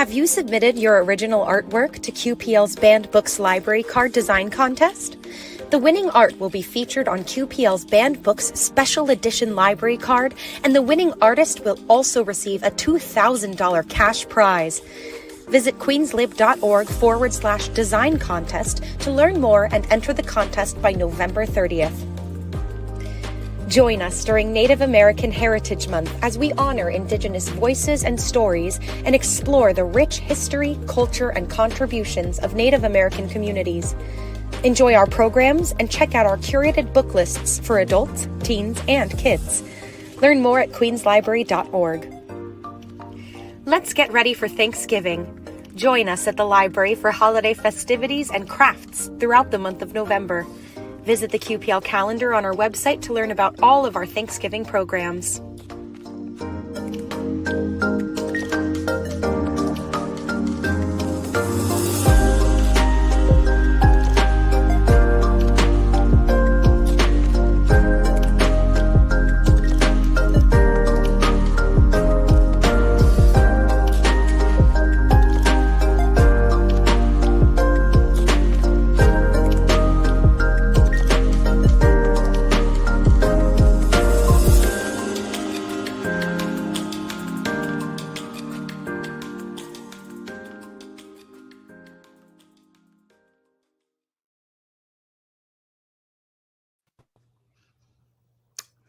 Have you submitted your original artwork to QPL's Banned Books Library Card Design Contest? The winning art will be featured on QPL's Banned Books Special Edition Library Card, and the winning artist will also receive a $2,000 cash prize. Visit queenslib.org/design contest to learn more and enter the contest by November 30th. Join us during Native American Heritage Month as we honor Indigenous voices and stories and explore the rich history, culture, and contributions of Native American communities. Enjoy our programs and check out our curated book lists for adults, teens, and kids. Learn more at queenslibrary.org. Let's get ready for Thanksgiving. Join us at the library for holiday festivities and crafts throughout the month of November. Visit the QPL calendar on our website to learn about all of our Thanksgiving programs.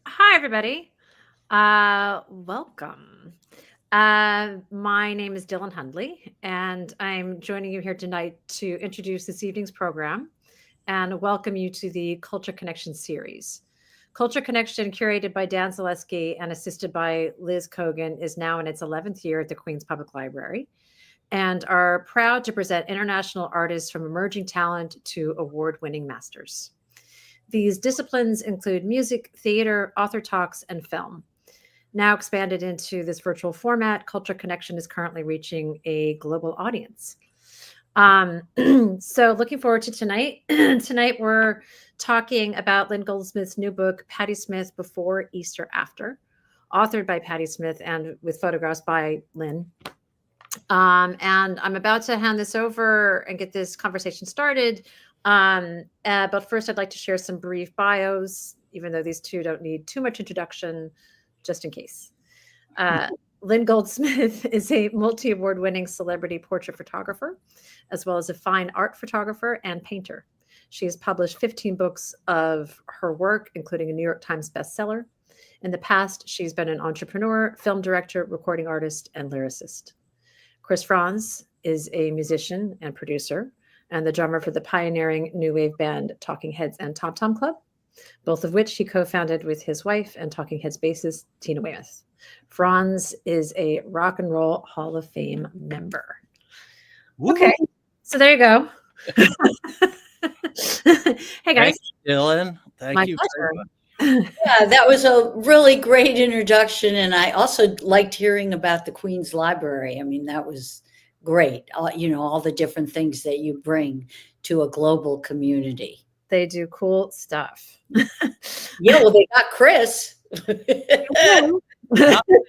Hi, everybody. Welcome. My name is Dylan Hundley, and I'm joining you here tonight to introduce this evening's program and welcome you to the Culture Connection series. Culture Connection, curated by Dan Zaleski and assisted by Liz Kogan, is now in its 11th year at the Queens Public Library and are proud to present international artists from emerging talent to award-winning masters. These disciplines include music, theater, author talks, and film. Now expanded into this virtual format, Culture Connection is currently reaching a global audience. So looking forward to tonight. Tonight we're talking about Lynn Goldsmith's new book, Patti Smith, Before, Easter, After, authored by Patti Smith and with photographs by Lynn. And I'm about to hand this over and get this conversation started. But first, I'd like to share some brief bios, even though these two don't need too much introduction, just in case. Lynn Goldsmith is a multi-award winning celebrity portrait photographer, as well as a fine art photographer and painter. She has published 15 books of her work, including a New York Times bestseller. In the past, she's been an entrepreneur, film director, recording artist, and lyricist. Chris Franz is a musician and producer, and the drummer for the pioneering new wave band Talking Heads and Tom Tom Club, both of which he co-founded with his wife and Talking Heads bassist Tina Weymouth. Franz is a Rock and Roll Hall of Fame member. Woo. Okay, so there you go. Hey guys. Thanks, Dylan. Thank you very much. Yeah, that was a really great introduction, and I also liked hearing about the Queen's Library. I mean, that was great. All the different things that you bring to a global community. They do cool stuff. Yeah, well, they got Chris. How did they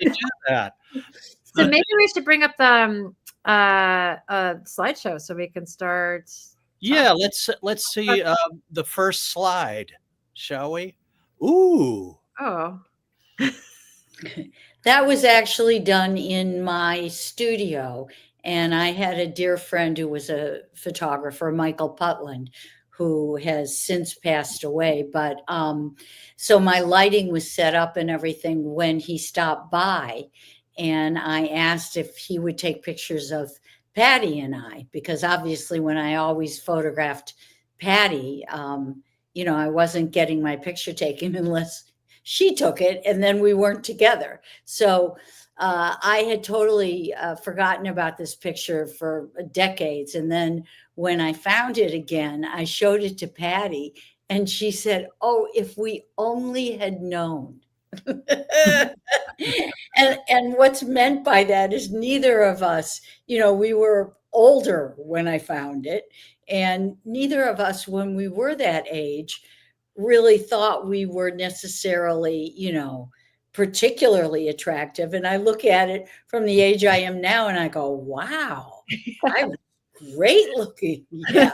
do that? So maybe we should bring up the slideshow so we can start. Yeah, let's see the first slide, shall we? Ooh. Oh. That was actually done in my studio. And I had a dear friend who was a photographer, Michael Putland, who has since passed away. But so my lighting was set up and everything when he stopped by. And I asked if he would take pictures of Patti and I, because obviously when I always photographed Patti, I wasn't getting my picture taken unless she took it, and then we weren't together. So I had totally forgotten about this picture for decades. And then when I found it again, I showed it to Patti, and she said, "Oh, if we only had known." and what's meant by that is neither of us, we were older when I found it, and neither of us, when we were that age, really thought we were necessarily, particularly attractive. And I look at it from the age I am now and I go, wow, I was great looking. Yeah.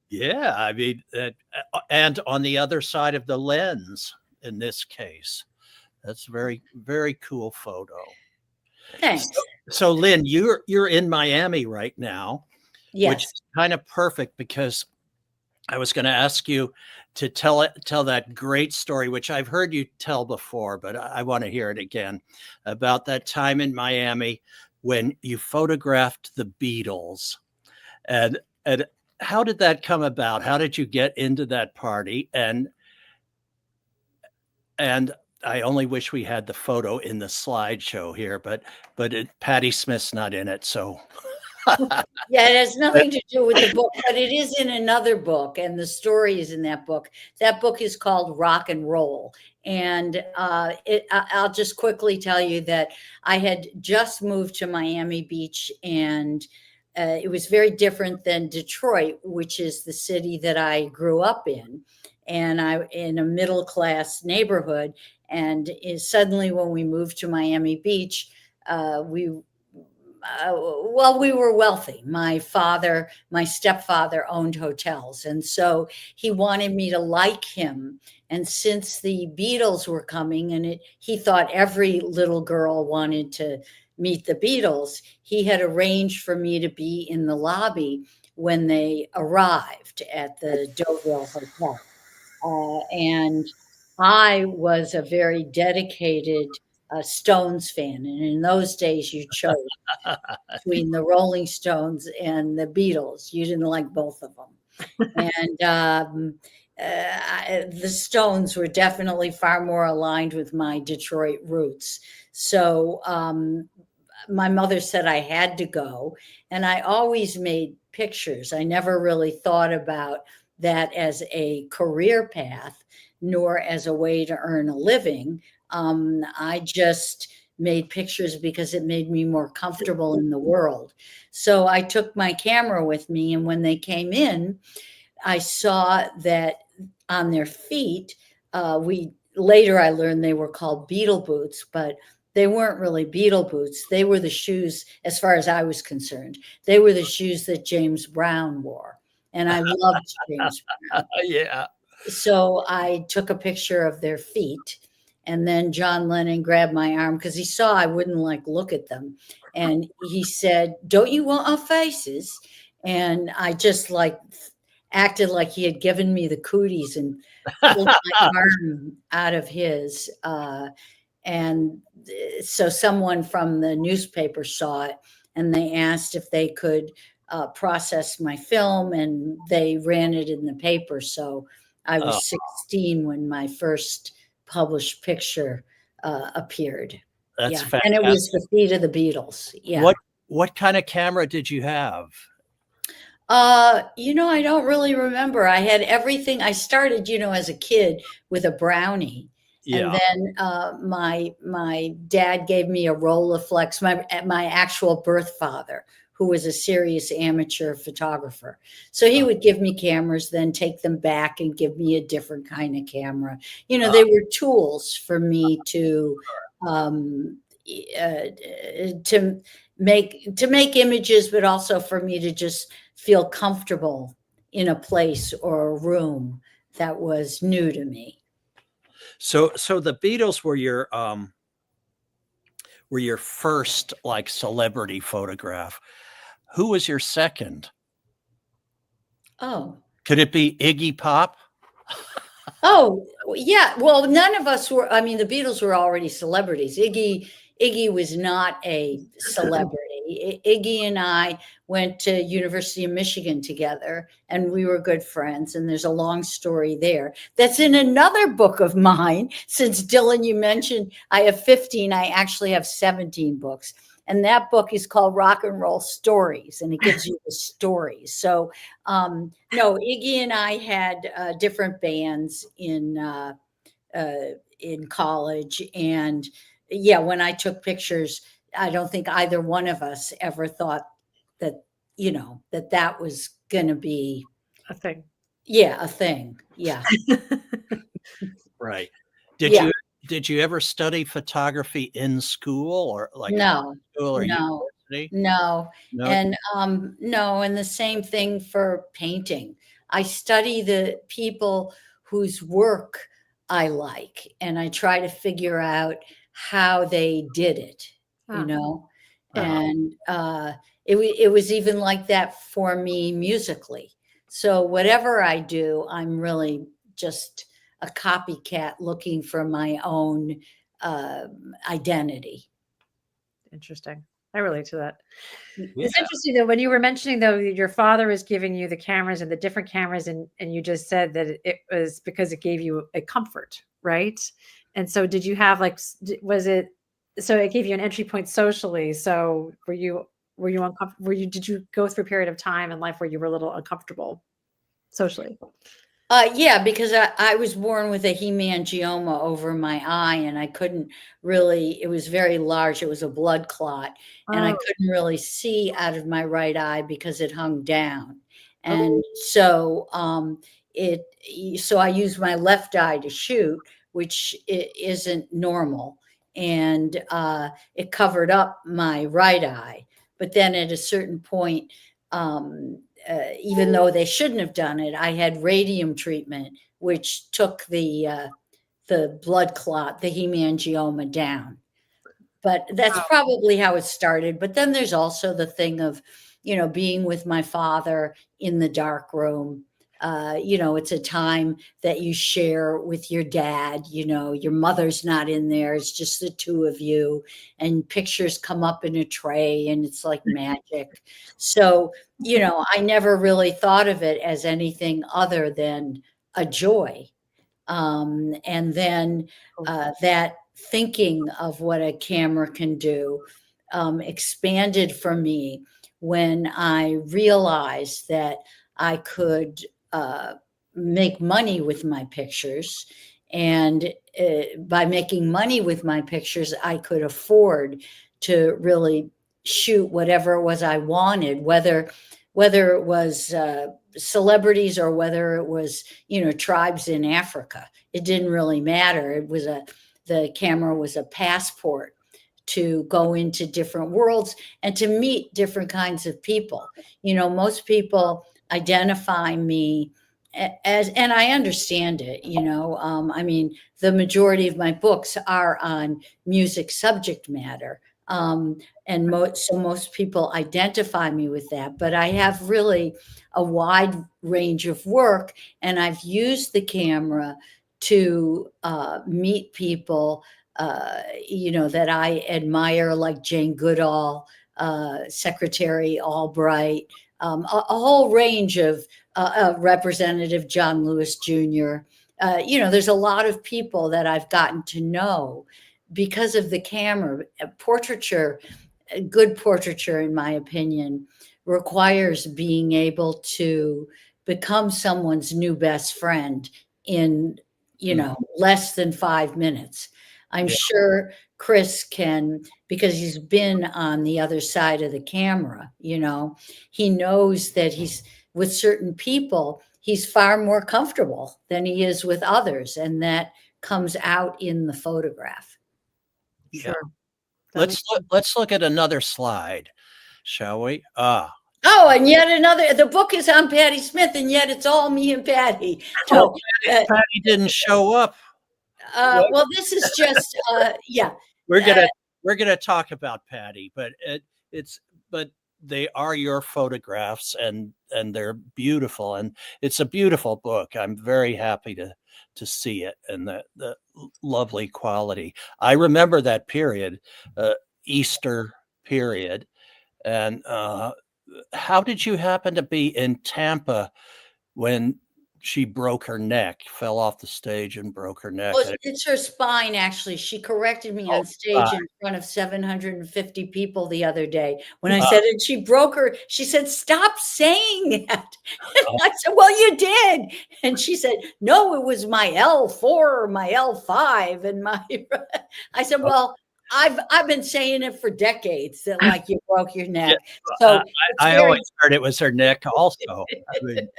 Yeah, I mean, and on the other side of the lens, in this case, that's very, very cool photo. Thanks. So Lynn, you're in Miami right now, which Yes. is kind of perfect because I was going to ask you to tell that great story, which I've heard you tell before, but I want to hear it again, about that time in Miami when you photographed the Beatles, and how did that come about? How did you get into that party? And I only wish we had the photo in the slideshow here, but Patti Smith's not in it, so. Yeah, it has nothing to do with the book, but it is in another book, and the story is in that book. That book is called Rock and Roll. And I'll just quickly tell you that I had just moved to Miami Beach, and it was very different than Detroit, which is the city that I grew up in. And I in a middle class neighborhood. And suddenly when we moved to Miami Beach, we were wealthy. My stepfather owned hotels. And so he wanted me to like him. And since the Beatles were coming, and he thought every little girl wanted to meet the Beatles, he had arranged for me to be in the lobby when they arrived at the Deauville Hotel. And I was a very dedicated Stones fan. And in those days, you chose between the Rolling Stones and the Beatles. You didn't like both of them. And the Stones were definitely far more aligned with my Detroit roots. So my mother said I had to go. And I always made pictures. I never really thought about that as a career path, nor as a way to earn a living. I just made pictures because it made me more comfortable in the world. So I took my camera with me, and when they came in, I saw that on their feet, later I learned they were called Beatle boots, but they weren't really Beatle boots. They were the shoes, as far as I was concerned, they were the shoes that James Brown wore. And I loved James Brown. Yeah. So I took a picture of their feet, and then John Lennon grabbed my arm because he saw I wouldn't look at them. And he said, "Don't you want our faces?" And I just acted like he had given me the cooties and pulled my arm out of his. And so someone from the newspaper saw it, and they asked if they could process my film, and they ran it in the paper. So I was 16 when my first published picture appeared. That's fantastic. And it was the feet of the Beatles. Yeah. What kind of camera did you have? I don't really remember. I had everything. I started, as a kid with a Brownie. Yeah. And then my dad gave me a Rolleiflex, my actual birth father, who was a serious amateur photographer. So he would give me cameras, then take them back and give me a different kind of camera. They were tools for me to make images, but also for me to just feel comfortable in a place or a room that was new to me. So the Beatles were your first celebrity photograph. Who was your second? Oh, could it be Iggy Pop? Oh, yeah. Well, none of us were. I mean, the Beatles were already celebrities. Iggy was not a celebrity. Iggy and I went to University of Michigan together, and we were good friends. And there's a long story there that's in another book of mine. Since Dylan, you mentioned I have 15, I actually have 17 books. And that book is called Rock and Roll Stories, and it gives you the stories. So, no, Iggy and I had different bands in college, and yeah, when I took pictures, I don't think either one of us ever thought that that was going to be a thing. Yeah, a thing. Yeah. Right. Did did you ever study photography in school or like No, school or no, university? no. No. And no, and the same thing for painting. I study the people whose work I like, and I try to figure out how they did it, you Ah, know? Uh-huh. And it was even like that for me musically. So whatever I do, I'm really just a copycat looking for my own identity. interesting. I relate to that. Yeah. It's interesting though, when you were mentioning though, your father is giving you the cameras and the different cameras, and you just said that it was because it gave you a comfort, right? And so did you have like, was it, so it gave you an entry point socially. So were you uncomfortable? Did you go through a period of time in life where you were a little uncomfortable socially? Yeah, because I was born with a hemangioma over my eye, and I couldn't really, it was very large. It was a blood clot, and I Oh, couldn't really see out of my right eye because it hung down. oh, And so so I used my left eye to shoot, which isn't normal. And it covered up my right eye. But then at a certain point, even though they shouldn't have done it, I had radium treatment, which took the blood clot, the hemangioma down. But that's wow. probably how it started. But then there's also the thing of, being with my father in the dark room. It's a time that you share with your dad. Your mother's not in there. It's just the two of you, and pictures come up in a tray, and it's like magic. So, I never really thought of it as anything other than a joy. And then that thinking of what a camera can do expanded for me when I realized that I could make money with my pictures. And by making money with my pictures, I could afford to really shoot whatever it was I wanted, whether it was celebrities or whether it was, tribes in Africa. It didn't really matter. The camera was a passport to go into different worlds and to meet different kinds of people. Most people identify me as, and I understand it, I mean, the majority of my books are on music subject matter. And so most people identify me with that, but I have really a wide range of work, and I've used the camera to meet people, that I admire, like Jane Goodall, Secretary Albright, a whole range of Representative John Lewis Jr. There's a lot of people that I've gotten to know because of the camera. Portraiture, good portraiture, in my opinion, requires being able to become someone's new best friend in, less than 5 minutes. I'm Yeah. sure Chris can, because he's been on the other side of the camera, he knows that he's with certain people, he's far more comfortable than he is with others. And that comes out in the photograph. Yeah. Sure. That makes sense. Let's look at another slide, shall we? Oh, and yet another, the book is on Patti Smith, and yet it's all me and Patti. So, Patti didn't show up. well, this is just, yeah. We're gonna talk about Patti, but but they are your photographs, and they're beautiful, and it's a beautiful book. I'm very happy to see it and the lovely quality. I remember that period, Easter period, and how did you happen to be in Tampa when she broke her neck, fell off the stage and broke her neck? Well, it's her spine, actually. She corrected me on stage in front of 750 people the other day when I said it. She broke her. She said, "Stop saying that." I said, "Well, you did." And she said, "No, it was my L4 or my L5." And I said, "Well, I've been saying it for decades that like you broke your neck." Yeah, So I always heard it was her neck also. I mean,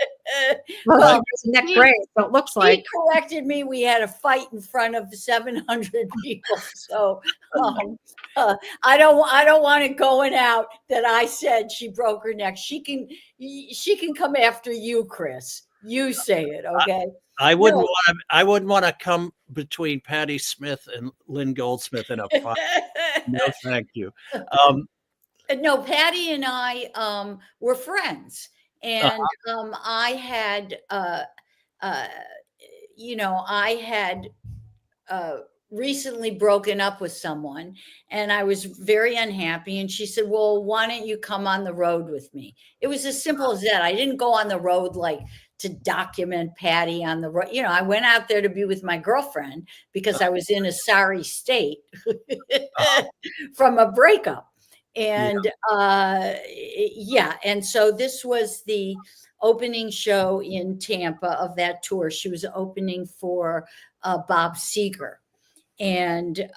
Well, she was neck he- brace, so it looks like. He corrected me. We had a fight in front of 700 people. So I don't want it going out that I said she broke her neck. She can come after you, Chris. You say it, okay? I wouldn't No. want to. I wouldn't want to come between Patti Smith and Lynn Goldsmith in a fight. No, thank you. No, Patty and I were friends, and I had, I had recently broken up with someone, and I was very unhappy. And she said, "Well, why don't you come on the road with me?" It was as simple as that. I didn't go on the road like to document Patty on the road. I went out there to be with my girlfriend because I was in a sorry state from a breakup. And and so this was the opening show in Tampa of that tour. She was opening for Bob Seger. And,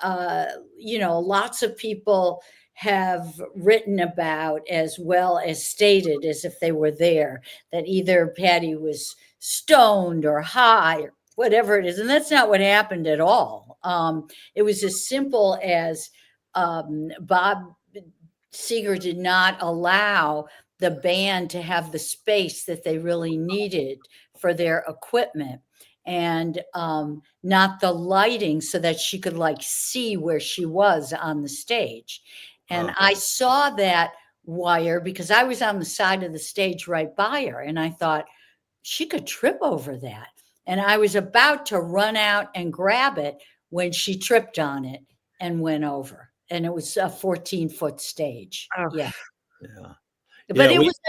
lots of people have written about, as well as stated as if they were there, that either Patty was stoned or high or whatever it is. And that's not what happened at all. It was as simple as Bob Seger did not allow the band to have the space that they really needed for their equipment, and not the lighting so that she could see where she was on the stage. And I saw that wire because I was on the side of the stage right by her, and I thought she could trip over that. And I was about to run out and grab it when she tripped on it and went over. And it was a 14-foot stage. Oh. Yeah. Yeah. But it was,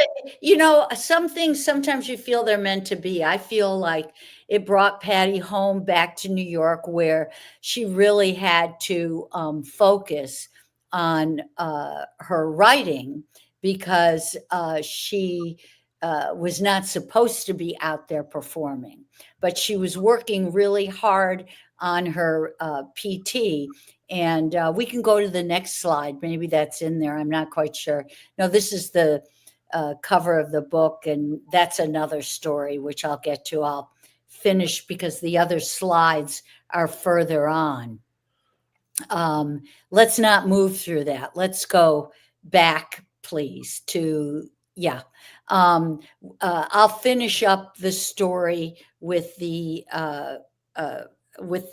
some things sometimes you feel they're meant to be. I feel like it brought Patty home back to New York, where she really had to focus on her writing, because she was not supposed to be out there performing, but she was working really hard on her PT. And we can go to the next slide. Maybe that's in there. I'm not quite sure. No, this is the cover of the book, and that's another story, which I'll get to. I'll finish because the other slides are further on. Let's not move through that. Let's go back, please, to, I'll finish up the story with the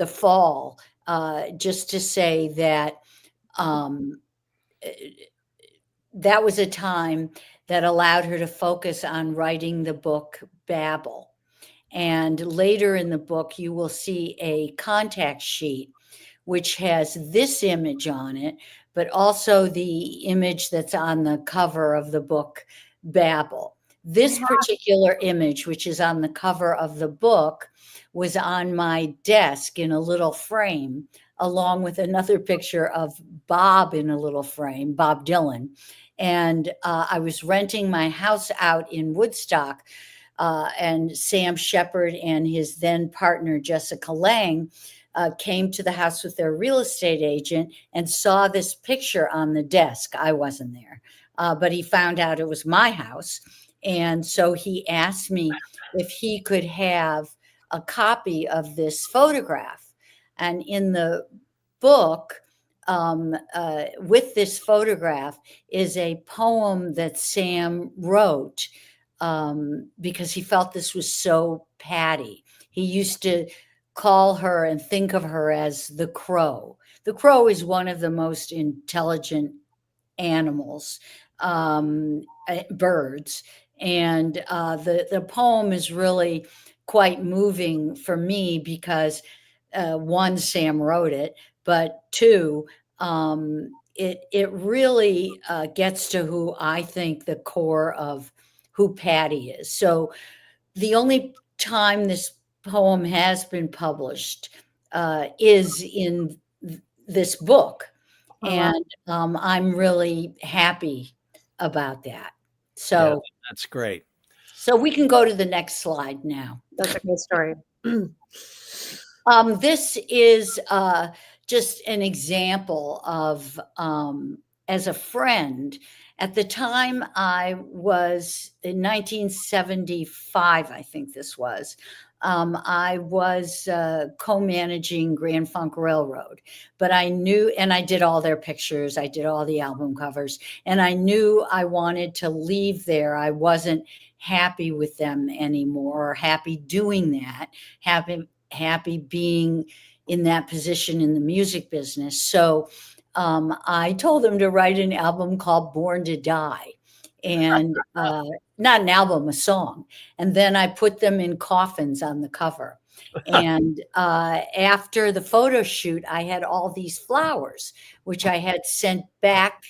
fall. Just to say that that was a time that allowed her to focus on writing the book Babel. And later in the book, you will see a contact sheet, which has this image on it, but also the image that's on the cover of the book Babel. This particular image, which is on the cover of the book, was on my desk in a little frame, along with another picture of Bob in a little frame, Bob Dylan. And I was renting my house out in Woodstock, and Sam Shepard and his then partner, Jessica Lang, came to the house with their real estate agent and saw this picture on the desk. I wasn't there, but he found out it was my house. And so he asked me if he could have a copy of this photograph. And in the book, with this photograph, is a poem that Sam wrote because he felt this was so Patty. He used to call her and think of her as the crow. The crow is one of the most intelligent animals, birds. And the poem is really quite moving for me because one, Sam wrote it, but two, it really gets to who I think the core of who Patty is. So the only time this poem has been published is in this book. And I'm really happy about that. So that's great. So we can go to the next slide now. That's a good story. This is just an example of, as a friend, At the time, I was in 1975, I think this was. I was co-managing Grand Funk Railroad, but I knew, and I did all their pictures, I did all the album covers, and I knew I wanted to leave there. I wasn't happy with them anymore, or happy doing that, happy being in that position in the music business. So I told them to write an album called Born to Die, and not an album, a song. And then I put them in coffins on the cover. And after the photo shoot, I had all these flowers, which I had sent back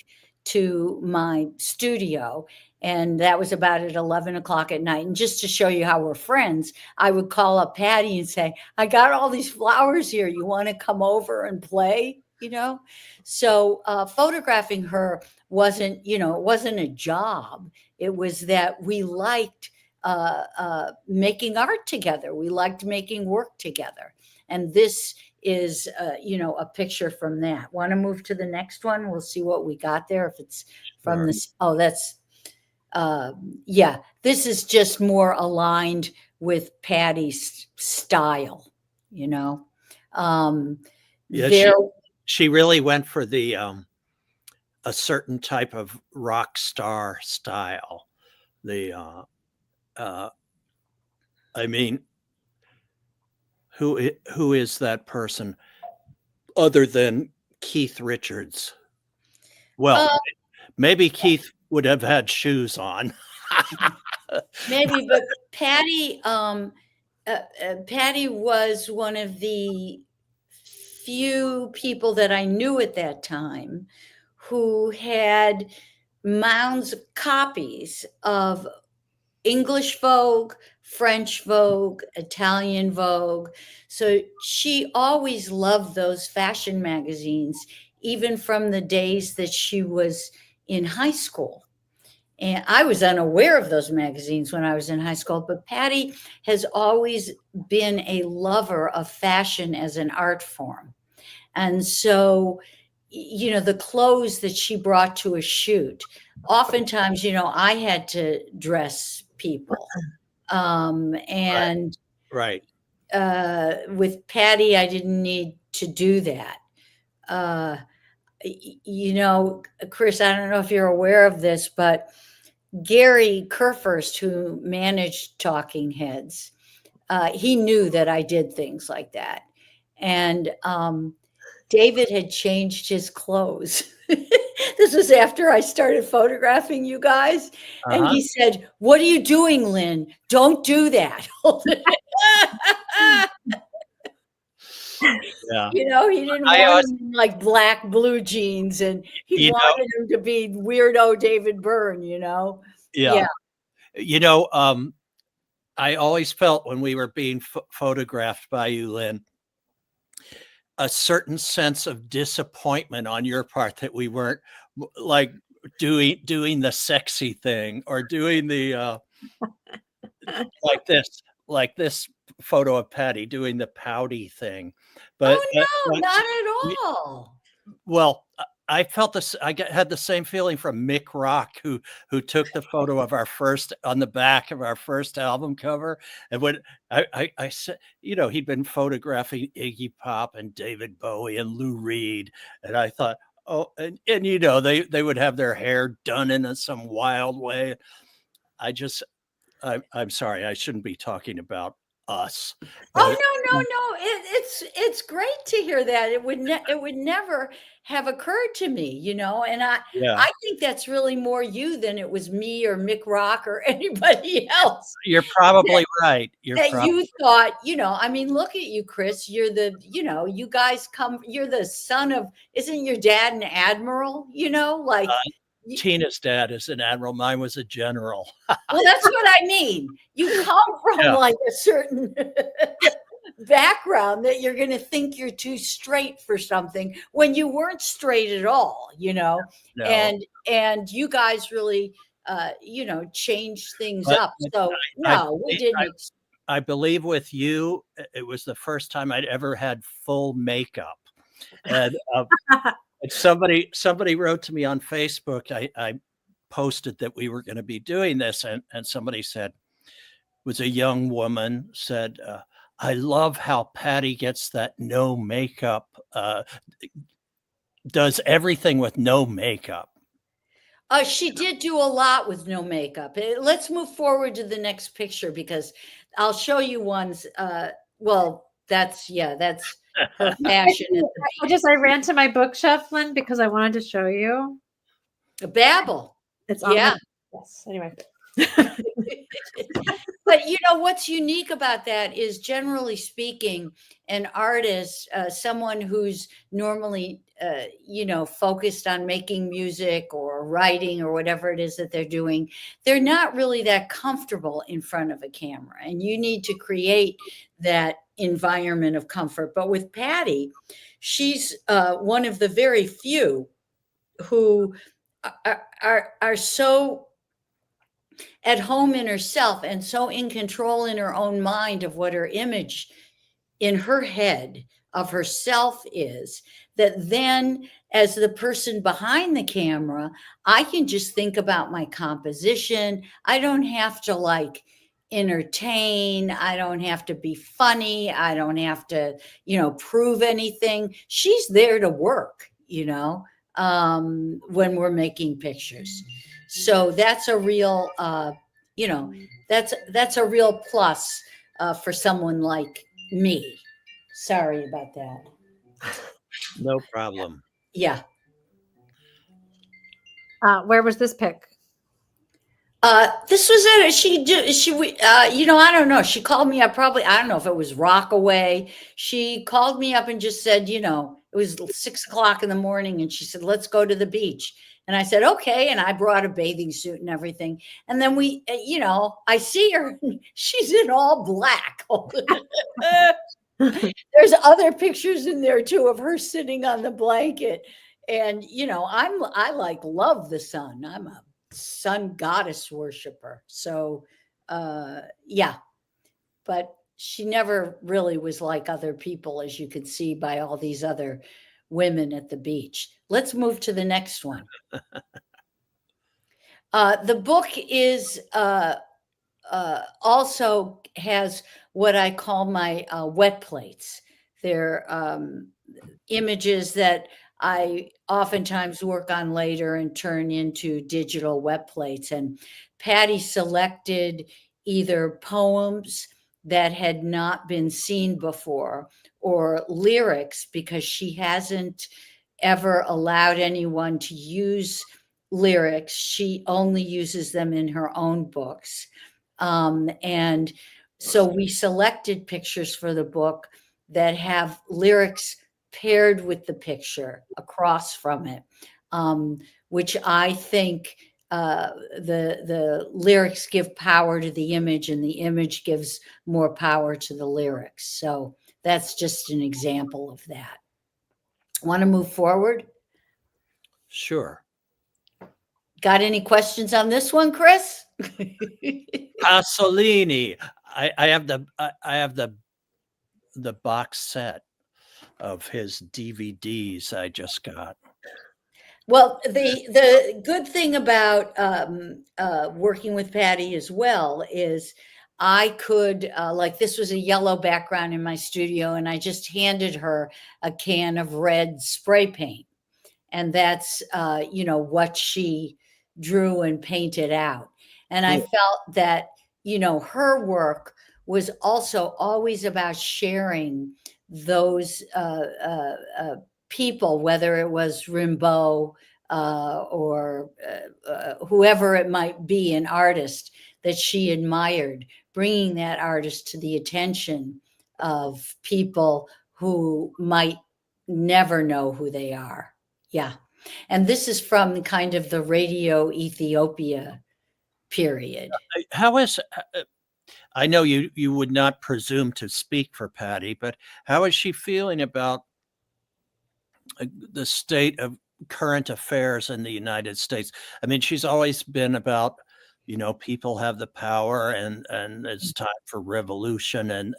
to my studio. And that was about at 11 o'clock at night. And just to show you how we're friends, I would call up Patty and say, I got all these flowers here. You want to come over and play? You know? So photographing her wasn't, it wasn't a job. It was that we liked making art together. We liked making work together. And this is, a picture from that. Want to move to the next one? We'll see what we got there. If it's from this. Oh, that's, this is just more aligned with Patty's style, She really went for the a certain type of rock star style. I mean, who is that person other than Keith Richards? Well, maybe Keith would have had shoes on. Maybe, but Patty, Patty was one of the few people that I knew at that time who had mounds of copies of English Vogue, French Vogue, Italian Vogue. So she always loved those fashion magazines, even from the days that she was in high school. And I was unaware of those magazines when I was in high school, but Patty has always been a lover of fashion as an art form. And so, the clothes that she brought to a shoot, oftentimes, I had to dress people. Right. With Patty, I didn't need to do that. Chris, I don't know if you're aware of this, but Gary Kurfürst, who managed Talking Heads, he knew that I did things like that. And David had changed his clothes. This was after I started photographing you guys. And he said, "What are you doing, Lynn? Don't do that." Yeah. He didn't want him in like black blue jeans, and he wanted him to be weirdo David Byrne, Yeah. I always felt when we were being photographed by you, Lynn, a certain sense of disappointment on your part that we weren't like doing the sexy thing or doing the like this photo of Patty doing the pouty thing. But not at all. Well, I felt this. Had the same feeling from Mick Rock, who took the photo of on the back of our first album cover. And when I said, he'd been photographing Iggy Pop and David Bowie and Lou Reed, and I thought, oh, and they would have their hair done in some wild way. I'm sorry, I shouldn't be talking about us. Oh, no. It's great to hear that. It would never have occurred to me, and I think that's really more you than it was me or Mick Rock or anybody else. You're probably right. You thought, look at you, Chris. You're you guys you're the son of, isn't your dad an admiral? Tina's dad is an admiral. Mine was a general. Well, that's what I mean. You come from like a certain background that you're going to think you're too straight for something when you weren't straight at all, No. And you guys really, changed things up. So we didn't. I believe with you, it was the first time I'd ever had full makeup. And somebody wrote to me on Facebook. posted that we were going to be doing this, and somebody said, was a young woman said, I love how Patty gets that no makeup, does everything with no makeup. She did do a lot with no makeup. Let's move forward to the next picture because I'll show you ones. Well, that's her fashion. I ran to my bookshelf, Lynn, because I wanted to show you. Babel. It's on Yeah. Yes. Anyway. But what's unique about that is, generally speaking, an artist, someone who's normally focused on making music or writing or whatever it is that they're doing, they're not really that comfortable in front of a camera, and you need to create that environment of comfort. But with Patty, she's one of the very few who are so at home in herself and so in control in her own mind of what her image in her head of herself is, that then as the person behind the camera, I can just think about my composition. I don't have to entertain. I don't have to be funny. I don't have to, prove anything. She's there to work, when we're making pictures. So that's a real, that's a real plus for someone like me. Sorry about that. No problem. Yeah. Where was this pic? This was it. I don't know. She called me up I don't know if it was Rockaway. She called me up and just said, it was 6 o'clock in the morning. And she said, let's go to the beach. And I said, okay. And I brought a bathing suit and everything. And then we, I see her, she's in all black. There's other pictures in there too of her sitting on the blanket. And, I love the sun. I'm a sun goddess worshiper. So, yeah, but she never really was like other people, as you could see by all these other women at the beach. Let's move to the next one. The book is also has what I call my wet plates. They're images that I oftentimes work on later and turn into digital wet plates. And Patty selected either poems that had not been seen before or lyrics, because she hasn't ever allowed anyone to use lyrics. She only uses them in her own books. And so we selected pictures for the book that have lyrics paired with the picture across from it, which I think the lyrics give power to the image and the image gives more power to the lyrics. So that's just an example of that. Want to move forward? Sure. Got any questions on this one, Chris? Pasolini. I have the box set of his DVDs I just got. Well, the good thing about working with Patty as well is I could, this was a yellow background in my studio, and I just handed her a can of red spray paint. And that's, what she drew and painted out. And I felt that, her work was also always about sharing those people, whether it was Rimbaud or whoever it might be, an artist that she admired, bringing that artist to the attention of people who might never know who they are. Yeah. And this is from kind of the Radio Ethiopia period. How is, I know you would not presume to speak for Patty, but how is she feeling about the state of current affairs in the United States? I mean, she's always been about, people have the power and it's time for revolution and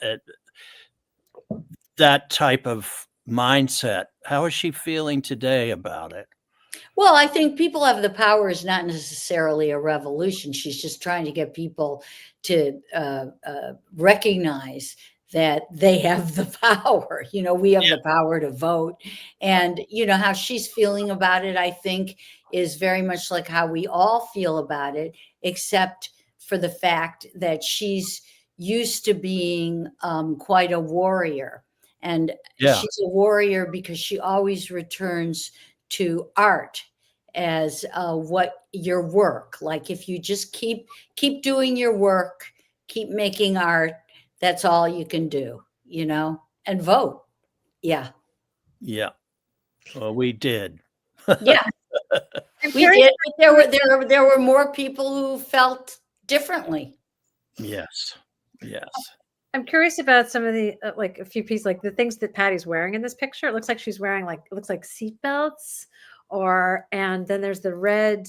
that type of mindset. How is she feeling today about it? Well, I think people have the power is not necessarily a revolution. She's just trying to get people to recognize that they have the power. You know, we have the power to vote. And, you know, how she's feeling about it, I think, is very much like how we all feel about it, except for the fact that she's used to being quite a warrior. And Yeah. she's a warrior because she always returns to art as what your work. Like if you just keep doing your work, keep making art, that's all you can do, you know, and vote. Yeah. Yeah. Well, we did. Yeah. I'm We curious. did, but there were more people who felt differently. Yes. Yes. I'm curious about some of the like a few pieces, like the things that Patty's wearing in this picture. It looks like she's wearing it looks like seatbelts, and then there's the red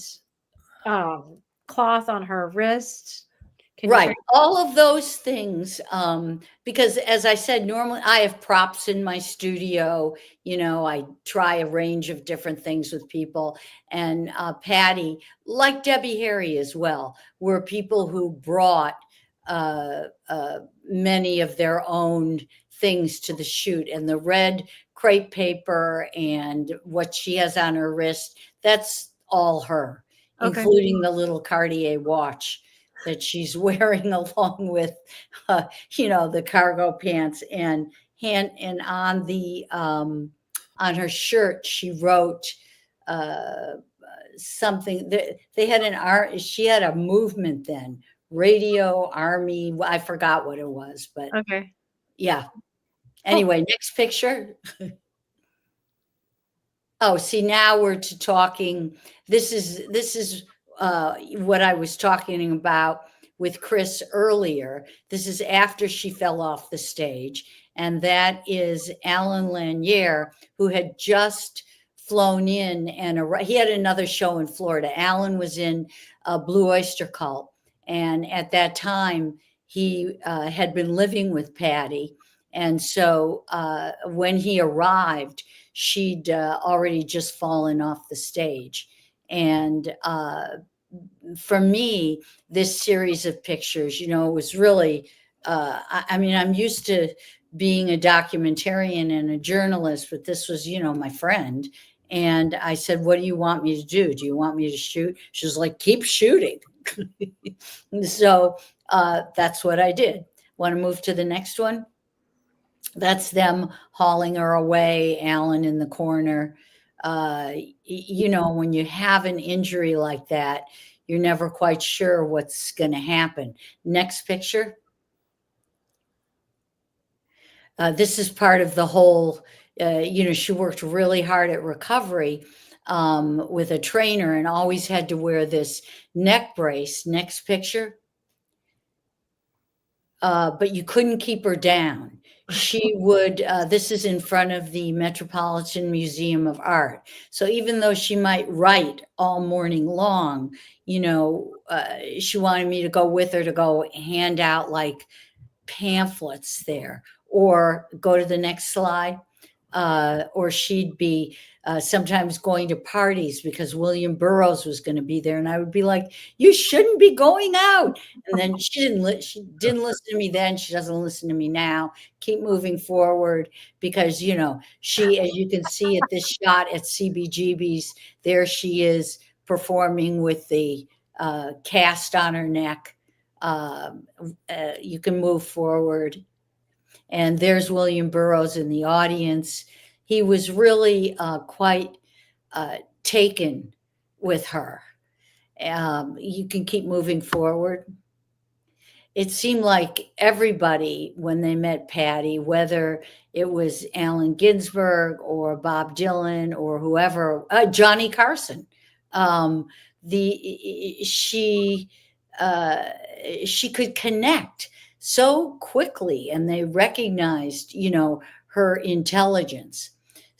cloth on her wrist. Can you Right. All of those things. Because as I said, normally I have props in my studio. You know, I try a range of different things with people. And Patty, like Debbie Harry as well, were people who brought many of their own things to the shoot. And the red crepe paper and what she has on her wrist, that's all her, Okay. including the little Cartier watch that she's wearing along with, you know, the cargo pants and on the on her shirt she wrote something that they had an art. She had a movement then, Radio Army. I forgot what it was, but Okay. yeah. Anyway, next picture. Oh, see, now we're to talking. This is what I was talking about with Chris earlier. This is after she fell off the stage. And that is Alan Lanier, who had just flown in, and he had another show in Florida. Alan was in Blue Oyster Cult. And at that time, he had been living with Patty. And so when he arrived, she'd already just fallen off the stage. And for me, this series of pictures, you know, it was really, I mean, I'm used to being a documentarian and a journalist, but this was, you know, my friend. And I said, what do you want me to do? Do you want me to shoot? She was like, keep shooting. So that's what I did. Want to move to the next one? That's them hauling her away, Alan in the corner. You know, when you have an injury like that, you're never quite sure what's going to happen. Next picture. This is part of the whole, you know, she worked really hard at recovery with a trainer and always had to wear this neck brace. Next picture. But you couldn't keep her down. She would, this is in front of the Metropolitan Museum of Art. So even though she might write all morning long, you know, she wanted me to go with her to go hand out like pamphlets there, or go to the next slide. Or she'd be sometimes going to parties because William Burroughs was going to be there, and I would be like, "You shouldn't be going out." And then she didn't listen to me then. She doesn't listen to me now. Keep moving forward because, you know, she, as you can see at this shot at CBGB's, there she is performing with the cast on her neck. You can move forward. And there's William Burroughs in the audience. He was really quite taken with her. You can keep moving forward. It seemed like everybody, when they met Patty, whether it was Allen Ginsberg or Bob Dylan or whoever, Johnny Carson, she could connect so quickly, and they recognized, you know, her intelligence.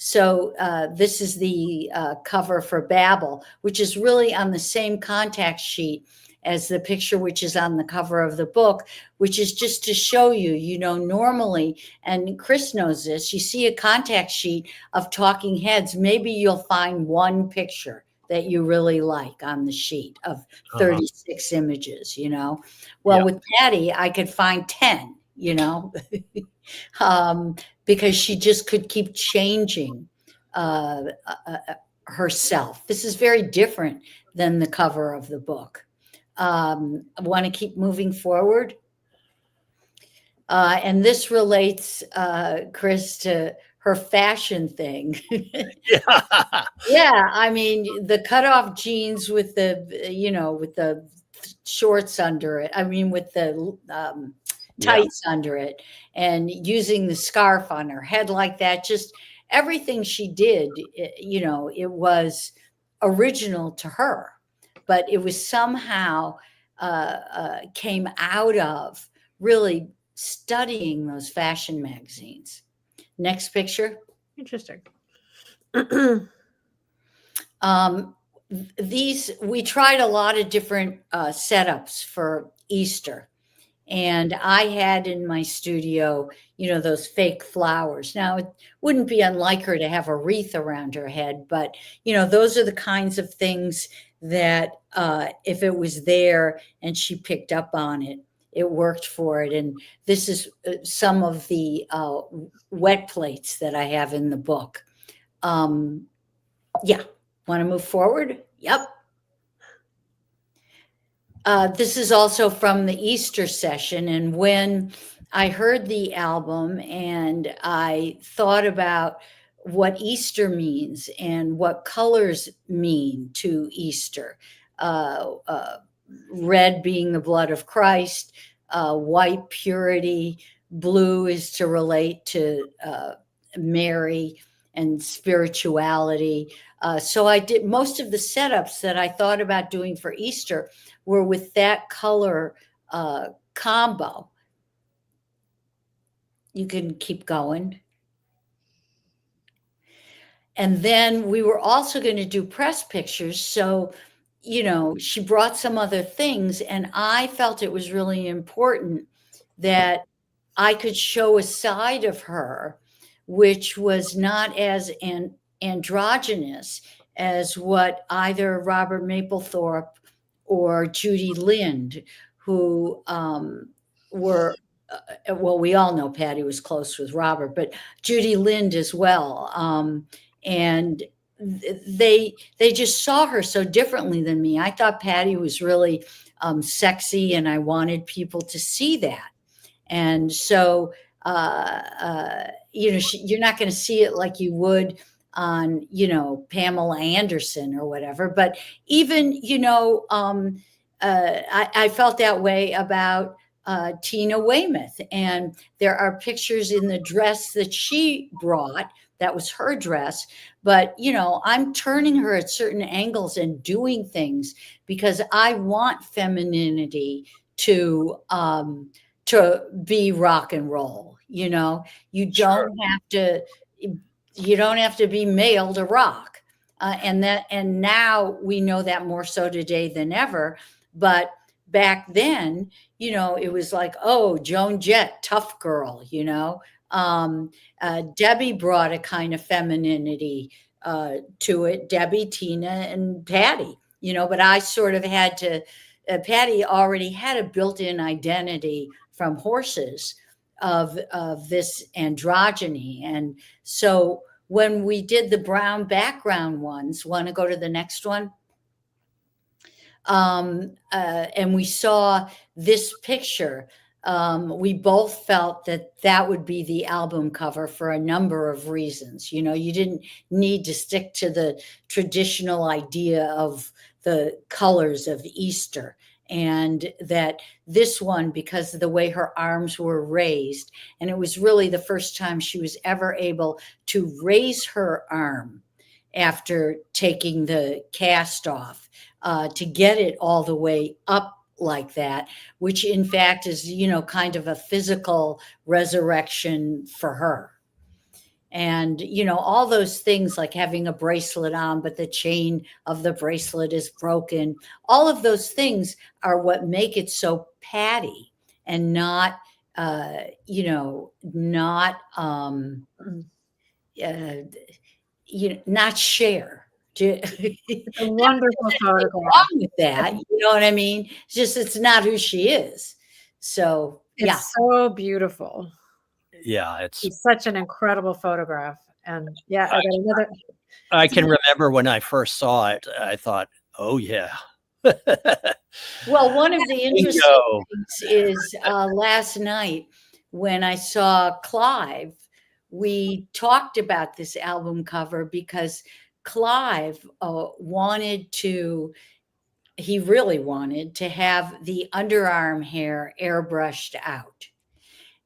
So this is the cover for Babel, which is really on the same contact sheet as the picture which is on the cover of the book, which is just to show you, you know, normally, and Chris knows this, you see a contact sheet of talking heads, maybe you'll find one picture that you really like on the sheet of 36 images, you know. Well, with Patty, I could find 10, you know, because she just could keep changing herself. This is very different than the cover of the book. I want to keep moving forward. And this relates, Chris, to her fashion thing. Yeah. Yeah, I mean, the cutoff jeans with the, you know, with the shorts under it. I mean, with the tights under it, and using the scarf on her head like that. Just everything she did, you know, it was original to her, but it was somehow came out of really studying those fashion magazines. Next picture. Interesting. We tried a lot of different setups for Easter, and I had in my studio, you know, those fake flowers. Now, it wouldn't be unlike her to have a wreath around her head, but, you know, those are the kinds of things that if it was there and she picked up on it, it worked for it. And this is some of the wet plates that I have in the book. Yeah. Want to move forward? Yep. This is also from the Easter session. And when I heard the album and I thought about what Easter means and what colors mean to Easter, red being the blood of Christ, white purity, blue is to relate to Mary and spirituality. So I did most of the setups that I thought about doing for Easter were with that color combo. You can keep going. And then we were also going to do press pictures. So, you know, she brought some other things, and I felt it was really important that I could show a side of her which was not as androgynous as what either Robert Mapplethorpe or Judy Lind, who were, well, we all know Patty was close with Robert, but Judy Lind as well. And they just saw her so differently than me. I thought Patty was really sexy, and I wanted people to see that. And so, you know, you're not going to see it like you would on, you know, Pamela Anderson or whatever. But even, you know, I felt that way about Tina Weymouth. And there are pictures in the dress that she brought. That was her dress. But, you know, I'm turning her at certain angles and doing things because I want femininity to be rock and roll. You know, you don't have to be male to rock. And now we know that more so today than ever. But back then, you know, it was like, oh, Joan Jett, tough girl, you know. Debbie brought a kind of femininity to it. Debbie, Tina, and Patty, you know, but I sort of had to, Patty already had a built-in identity from Horses of this androgyny. And so when we did the brown background ones, want to go to the next one? And we saw this picture. We both felt that would be the album cover for a number of reasons. You know, you didn't need to stick to the traditional idea of the colors of Easter. And that this one, because of the way her arms were raised, and it was really the first time she was ever able to raise her arm after taking the cast off, to get it all the way up like that, which in fact is, you know, kind of a physical resurrection for her. And, you know, all those things like having a bracelet on, but the chain of the bracelet is broken. All of those things are what make it so Patty and not, you know, not, not share. It's a wonderful photograph. Wrong with that, you know what I mean? It's just it's not who she is. So It's so beautiful. Yeah, It's such an incredible photograph. And yeah, I got another. I can remember when I first saw it, I thought, oh yeah. Well, one of the interesting things is last night when I saw Clive, we talked about this album cover because Clive he really wanted to have the underarm hair airbrushed out.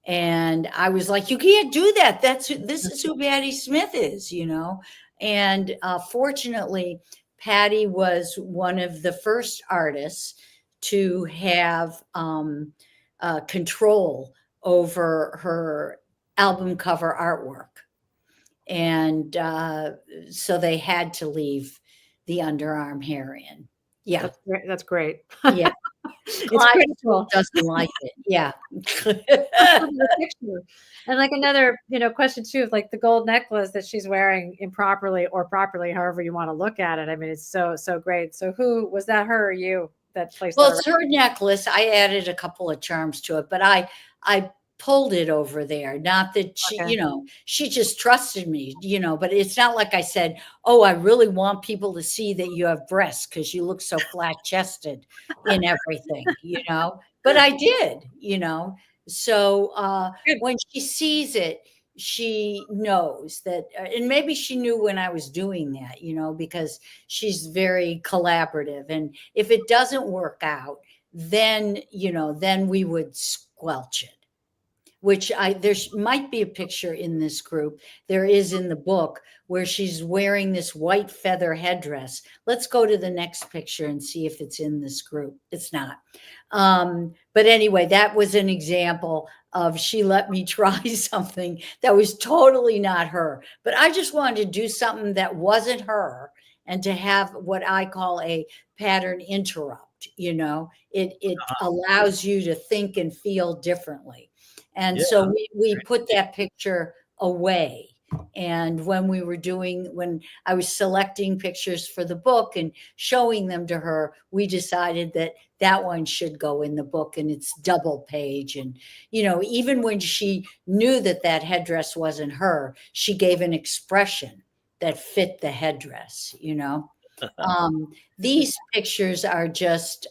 And I was like, you can't do that. This is who Patti Smith is, you know? And fortunately, Patti was one of the first artists to have control over her album cover artwork. And so they had to leave the underarm hair in. Yeah. That's great. Yeah. It's cool. Doesn't like it. Yeah. And like another, you know, question too, of like the gold necklace that she's wearing improperly or properly, however you want to look at it. I mean, it's so great. So who was that, her or you that placed? Well, it's her necklace. I added a couple of charms to it, but I pulled it over there. Not that she, you know, she just trusted me, you know, but it's not like I said, oh, I really want people to see that you have breasts because you look so flat chested in everything, you know, but I did, you know. So when she sees it, she knows that, and maybe she knew when I was doing that, you know, because she's very collaborative. And if it doesn't work out, then, you know, then we would squelch it. Which there might be a picture in this group. There is in the book where she's wearing this white feather headdress. Let's go to the next picture and see if it's in this group. It's not. But anyway, that was an example of she let me try something that was totally not her. But I just wanted to do something that wasn't her and to have what I call a pattern interrupt. You know, it allows you to think and feel differently. And so we put that picture away. And when I was selecting pictures for the book and showing them to her, we decided that one should go in the book and it's double page. And, you know, even when she knew that headdress wasn't her, she gave an expression that fit the headdress, you know. These pictures are just,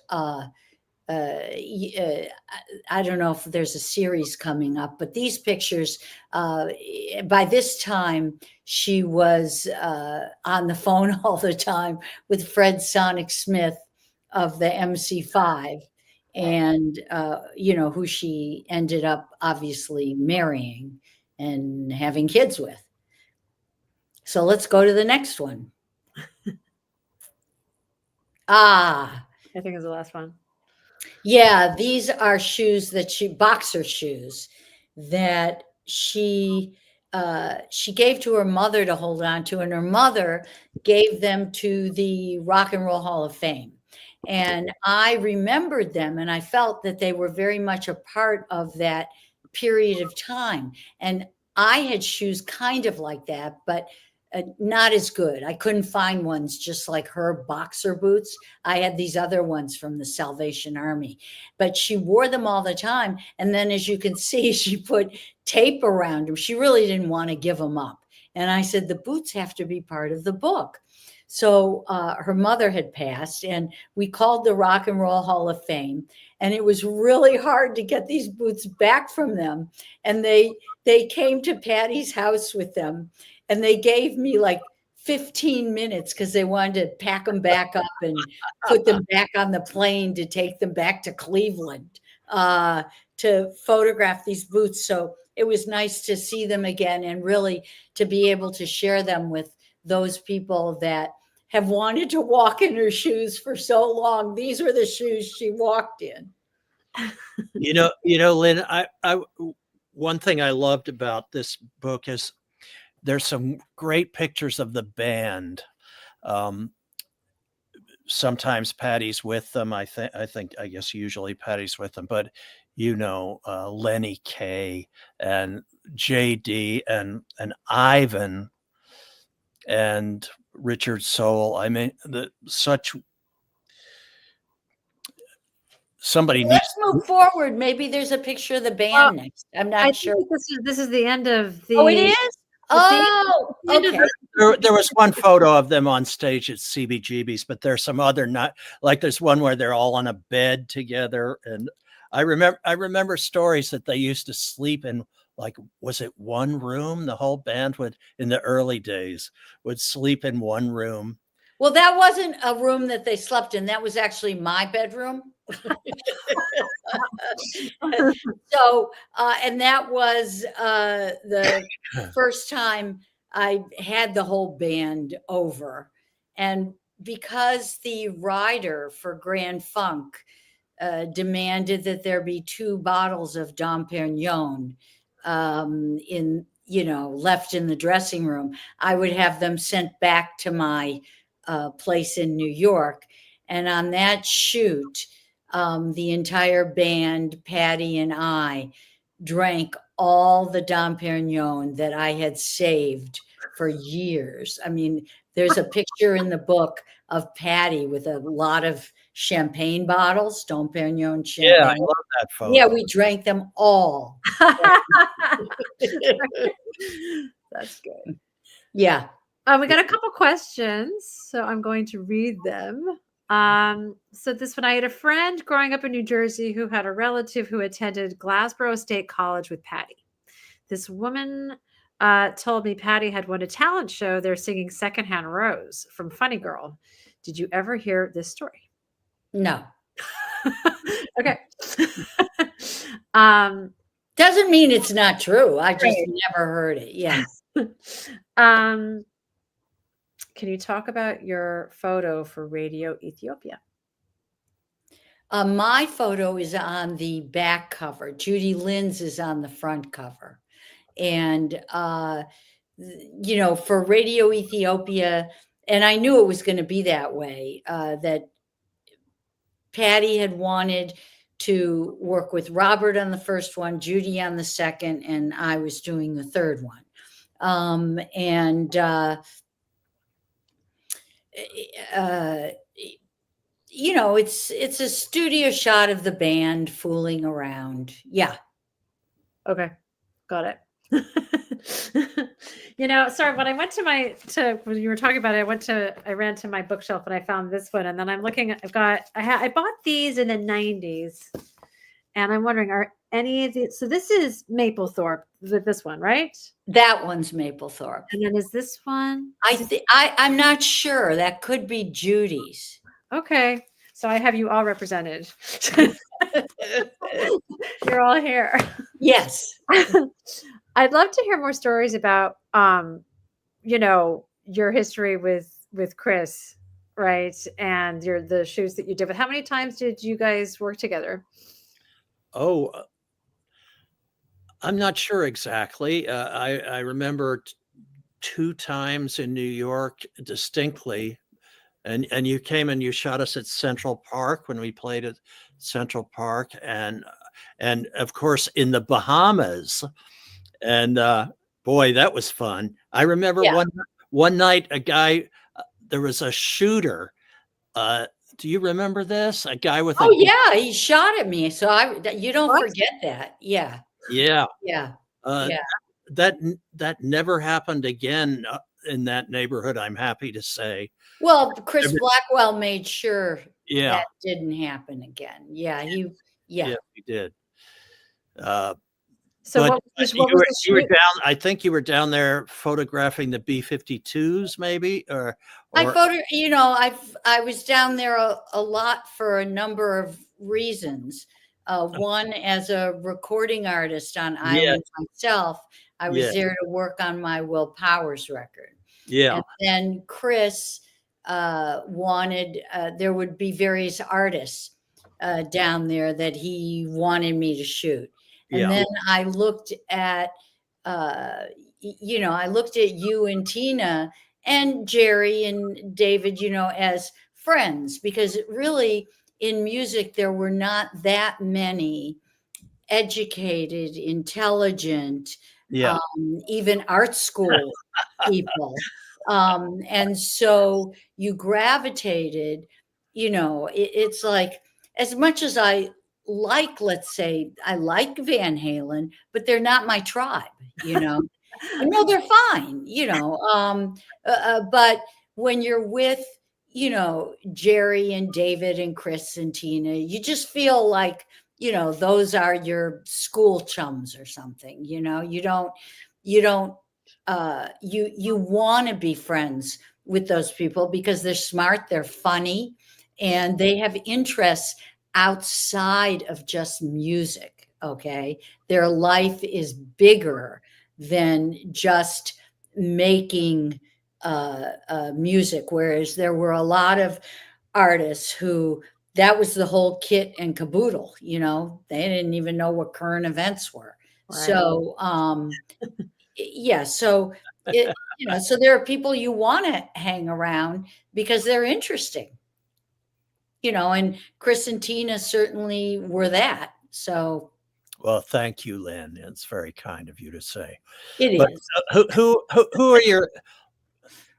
I don't know if there's a series coming up, but these pictures, by this time, she was on the phone all the time with Fred Sonic Smith of the MC5 and, you know, who she ended up obviously marrying and having kids with. So let's go to the next one. I think it's the last one. Yeah, these are shoes boxer shoes that she gave to her mother to hold on to, and her mother gave them to the Rock and Roll Hall of Fame. And I remembered them, and I felt that they were very much a part of that period of time. And I had shoes kind of like that, but not as good. I couldn't find ones just like her boxer boots. I had these other ones from the Salvation Army, but she wore them all the time. And then, as you can see, she put tape around them. She really didn't want to give them up. And I said, the boots have to be part of the book. So her mother had passed, and we called the Rock and Roll Hall of Fame. And it was really hard to get these boots back from them. And they came to Patty's house with them. And they gave me like 15 minutes because they wanted to pack them back up and put them back on the plane to take them back to Cleveland to photograph these boots. So it was nice to see them again and really to be able to share them with those people that have wanted to walk in her shoes for so long. These were the shoes she walked in. You know, Lynn, I one thing I loved about this book is there's some great pictures of the band. Sometimes Patty's with them. I guess usually Patty's with them, but Lenny Kaye and JD and Ivan and Richard Soule. I mean, somebody needs. Let's move forward. Maybe there's a picture of the band next. I'm not sure. This is the end of the. Oh, it is. Oh, okay. There was one photo of them on stage at CBGB's, but there's some other there's one where they're all on a bed together, and I remember stories that they used to sleep in, like, was it one room? The whole band in the early days would sleep in one room. Well, that wasn't a room that they slept in. That was actually my bedroom. So, and that was the first time I had the whole band over. And because the writer for Grand Funk demanded that there be 2 bottles of Dom Perignon left in the dressing room, I would have them sent back to my place in New York. And on that shoot, the entire band, Patty and I, drank all the Dom Perignon that I had saved for years. I mean, there's a picture in the book of Patty with a lot of champagne bottles, Dom Perignon champagne. Yeah, I love that photo. Yeah, we drank them all. That's good. Yeah. We got a couple questions, so I'm going to read them. So this one, I had a friend growing up in New Jersey who had a relative who attended Glassboro State College with Patty. This woman told me Patty had won a talent show there singing Secondhand Rose from Funny Girl. Did you ever hear this story? No. Okay. Doesn't mean it's not true. I just never heard it. Yeah. Can you talk about your photo for Radio Ethiopia? My photo is on the back cover. Judy Lynn's is on the front cover. And, for Radio Ethiopia, and I knew it was going to be that way, that Patty had wanted to work with Robert on the first one, Judy on the second, and I was doing the third one. It's a studio shot of the band fooling around. Yeah. Okay. Got it. Sorry, when I went when you were talking about it, I ran to my bookshelf and I found this one, and then I'm looking at, I bought these in the 90s, and I'm wondering, are any of these, so this is Mapplethorpe, this one, right? That one's Mapplethorpe. And then is this one? I'm not sure. That could be Judy's. Okay. So I have you all represented. You're all here. Yes. I'd love to hear more stories about, your history with Chris, right? And the shoots that you did. But how many times did you guys work together? Oh, I'm not sure exactly. I remember 2 times in New York distinctly. And you came and you shot us at Central Park when we played at Central Park, and of course in the Bahamas, and boy, that was fun. I remember one night there was a shooter. Do you remember this? A guy with he shot at me. So you don't forget that. Yeah. Yeah. Yeah. That never happened again in that neighborhood, I'm happy to say. Well, Chris Blackwell made sure that didn't happen again. Yeah, he did. So what was you were down? I think you were down there photographing the B-52s, maybe, or I was down there a lot for a number of reasons. One, as a recording artist on Island myself, I was there to work on my Will Powers record. Yeah. And then Chris wanted, there would be various artists down there that he wanted me to shoot. And then I looked at, you know, I looked at you and Tina and Jerry and David, you know, as friends, because it really in music, there were not that many educated, intelligent, Yeah. even art school people. And so you gravitated, you know, it's like as much as I like, let's say, I like Van Halen, but they're not my tribe, you know. And no, they're fine, you know. But when you're with, you know, Jerry and David and Chris and Tina, you just feel like, you know, those are your school chums or something, you know. You want to be friends with those people because they're smart, they're funny, and they have interests outside of just music. Okay. Their life is bigger than just making music. Whereas there were a lot of artists who that was the whole kit and caboodle, you know, they didn't even know what current events were. Right. So, yeah. So, you know, so there are people you want to hang around because they're interesting, you know, and Chris and Tina certainly were that. So Well, thank you, Lynn. It's very kind of you to say. it But is. who are your?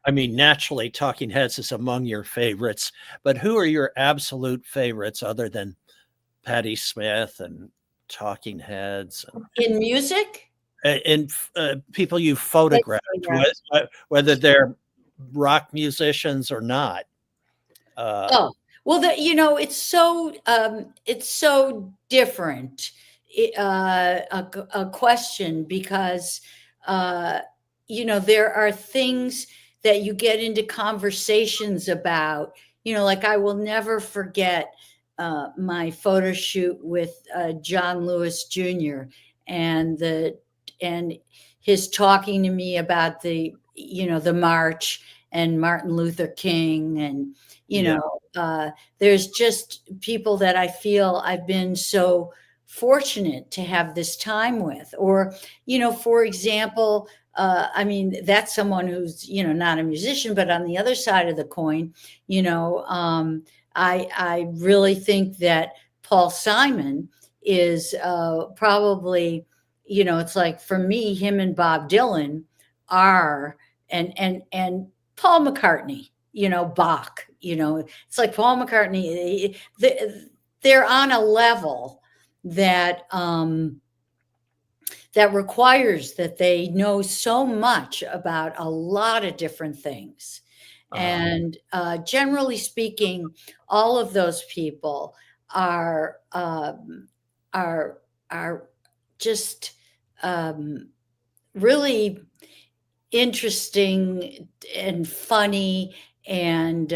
I mean, naturally, Talking Heads is among your favorites, but who are your absolute favorites other than Patti Smith and Talking Heads In music? and people you photographed, whether they're rock musicians or not? Oh, well, you know, it's so different, a question because, you know, there are things that you get into conversations about, you know, like I will never forget my photo shoot with John Lewis Jr. and his talking to me about the, you know, the march and Martin Luther King and, you Yeah. know, there's just people that I feel I've been so fortunate to have this time with. Or, you know, for example, I mean, that's someone who's, you know, not a musician, but on the other side of the coin, you know, I really think that Paul Simon is probably, you know, it's like for me, him and Bob Dylan are, and Paul McCartney, you know, Bach, you know, it's like Paul McCartney, they're on a level that that requires that they know so much about a lot of different things. And generally speaking, all of those people are are are just really interesting and funny and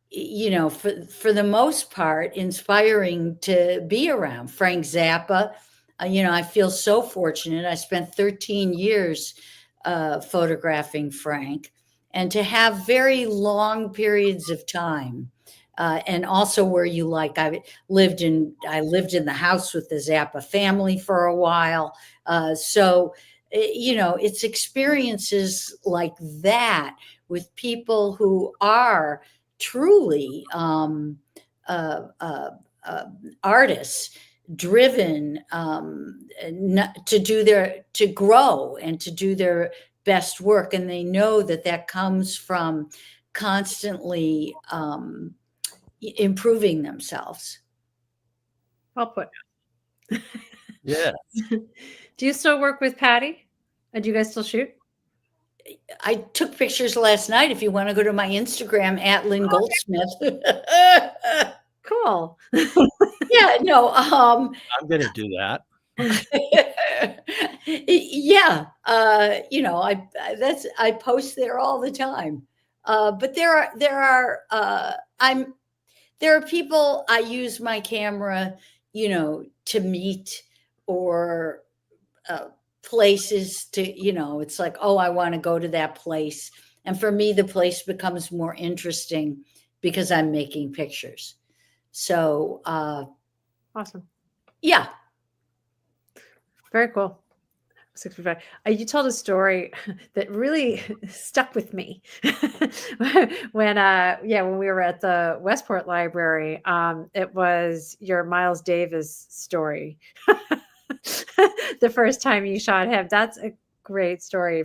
you know, for the most part inspiring to be around. Frank Zappa, you know, I feel so fortunate. I spent 13 years photographing Frank, and to have very long periods of time and also where you like I lived in the house with the Zappa family for a while, so you know, it's experiences like that with people who are truly artists driven to grow and to do their best work, and they know that that comes from constantly improving themselves. Well put. Yeah. Do you still work with Patty? And do you guys still shoot? I took pictures last night. If you want to go to my Instagram at Lynn Goldsmith. Cool. Yeah, no, I'm going to do that. yeah, you know, I post there all the time. But there are people I use my camera, you know, to meet or places to, you know, it's like, oh, I want to go to that place. And for me, the place becomes more interesting because I'm making pictures. So, Awesome. yeah. Very cool. 65. You told a story that really stuck with me when we were at the Westport Library. It was your Miles Davis story. The first time you shot him. That's a great story.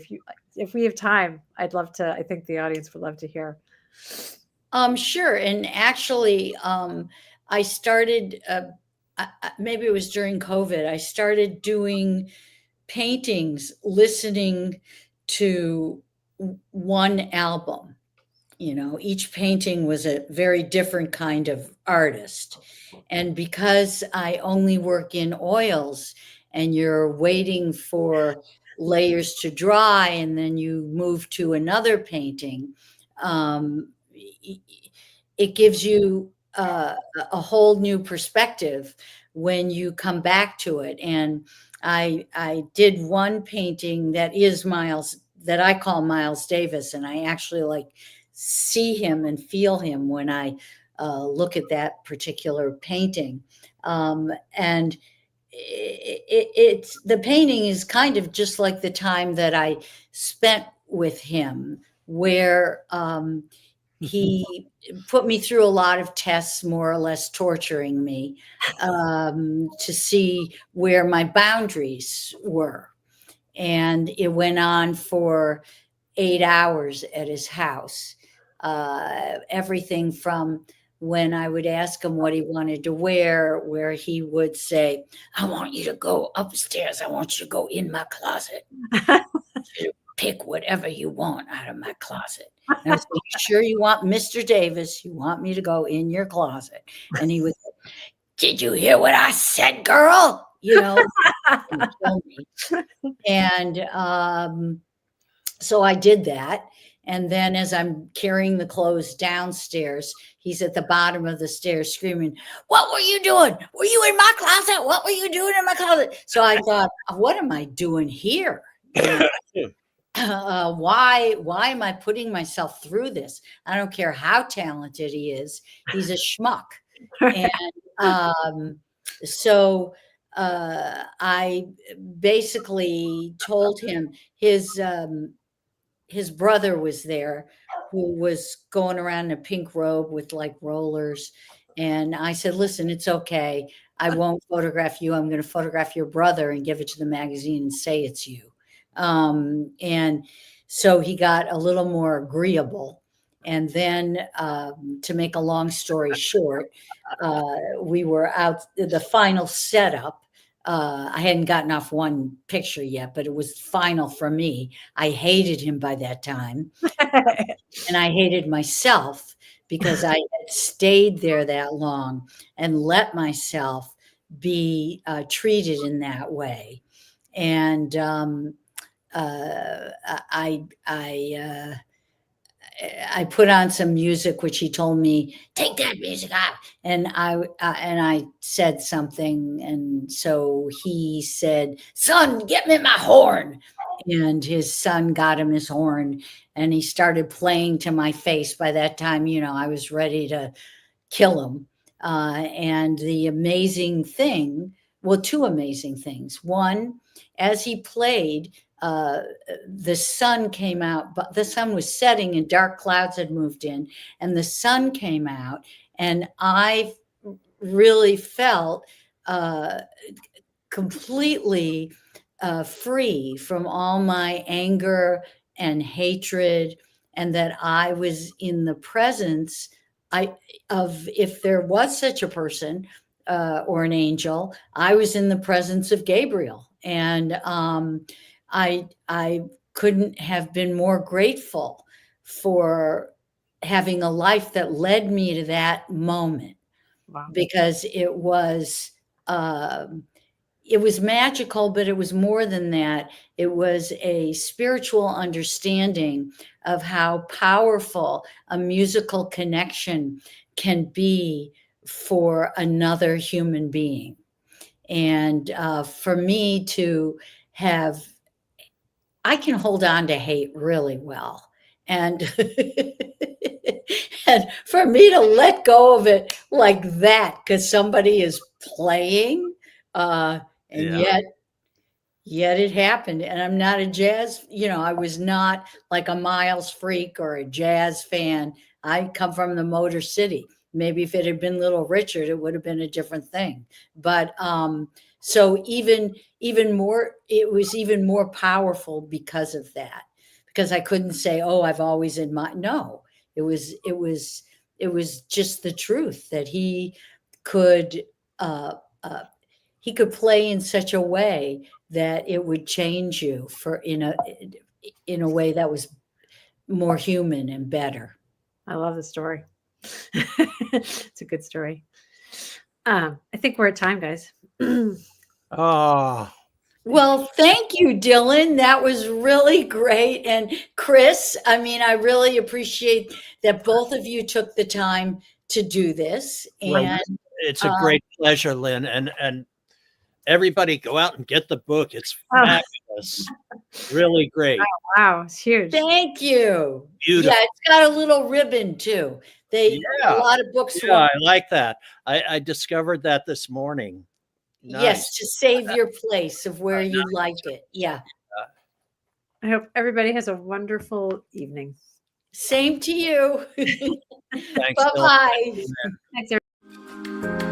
If we have time, I'd love to. I think the audience would love to hear. Sure. And actually, I started, maybe it was during COVID, I started doing paintings, listening to one album. You know, each painting was a very different kind of artist. And because I only work in oils and you're waiting for layers to dry and then you move to another painting, it gives you a whole new perspective when you come back to it. And I did one painting that is Miles, that I call Miles Davis, and I actually like see him and feel him when I look at that particular painting. And it's the painting is kind of just like the time that I spent with him, where he put me through a lot of tests, more or less torturing me, to see where my boundaries were. And it went on for 8 hours at his house. Everything from when I would ask him what he wanted to wear, where he would say, I want you to go upstairs. I want you to go in my closet. I want you to pick whatever you want out of my closet. And I said, you sure you want Mr. Davis? You want me to go in your closet? And he would say, did you hear what I said, girl? You know, and so I did that. And then as I'm carrying the clothes downstairs, he's at the bottom of the stairs screaming, what were you doing? Were you in my closet? What were you doing in my closet? So I thought, what am I doing here? Why am I putting myself through this? I don't care how talented he is. He's a schmuck. And so I basically told him his brother was there, who was going around in a pink robe with like rollers. And I said, listen, it's okay. I won't photograph you. I'm going to photograph your brother and give it to the magazine and say it's you. And so he got a little more agreeable. And then to make a long story short, we were out the final setup. I hadn't gotten off one picture yet, but it was final for me. I hated him by that time. And I hated myself because I had stayed there that long and let myself be treated in that way. And I put on some music, which he told me, take that music out. And I said something. And so he said, son, get me my horn. And his son got him his horn and he started playing to my face. By that time, you know, I was ready to kill him. And the amazing thing, well, two amazing things. One, as he played, the sun came out, but the sun was setting and dark clouds had moved in, and the sun came out, and I really felt completely free from all my anger and hatred, and that I was in the presence of, if there was such a person or an angel, I was in the presence of Gabriel. And I couldn't have been more grateful for having a life that led me to that moment. Wow. Because it was magical, but it was more than that. It was a spiritual understanding of how powerful a musical connection can be for another human being. And for me to have, I can hold on to hate really well. And, and for me to let go of it like that, because somebody is playing, and yet Yet it happened. And I'm not a jazz, I was not like a Miles freak or a jazz fan. I come from the Motor City. Maybe if it had been Little Richard, it would have been a different thing. But so even more, it was even more powerful because of that. Because I couldn't say, "Oh, I've always admired." No, it was just the truth that could uh, he could play in such a way that it would change you in a way that was more human and better. I love the story. It's a good story. I think we're at time, guys. Oh, Well, thank you, Dylan. That was really great. And Chris, I mean, I really appreciate that both of you took the time to do this. And it's a great pleasure, Lynn. And everybody go out and get the book. It's fabulous. Really great. Wow, it's huge. Thank you. Beautiful. Yeah, it's got a little ribbon too. A lot of books. Yeah, I like that. I discovered that this morning. Nice. Yes, to save your place of where you like it. Yeah. I hope everybody has a wonderful evening. Same to you. Thanks. Bye-bye. Thanks, everybody.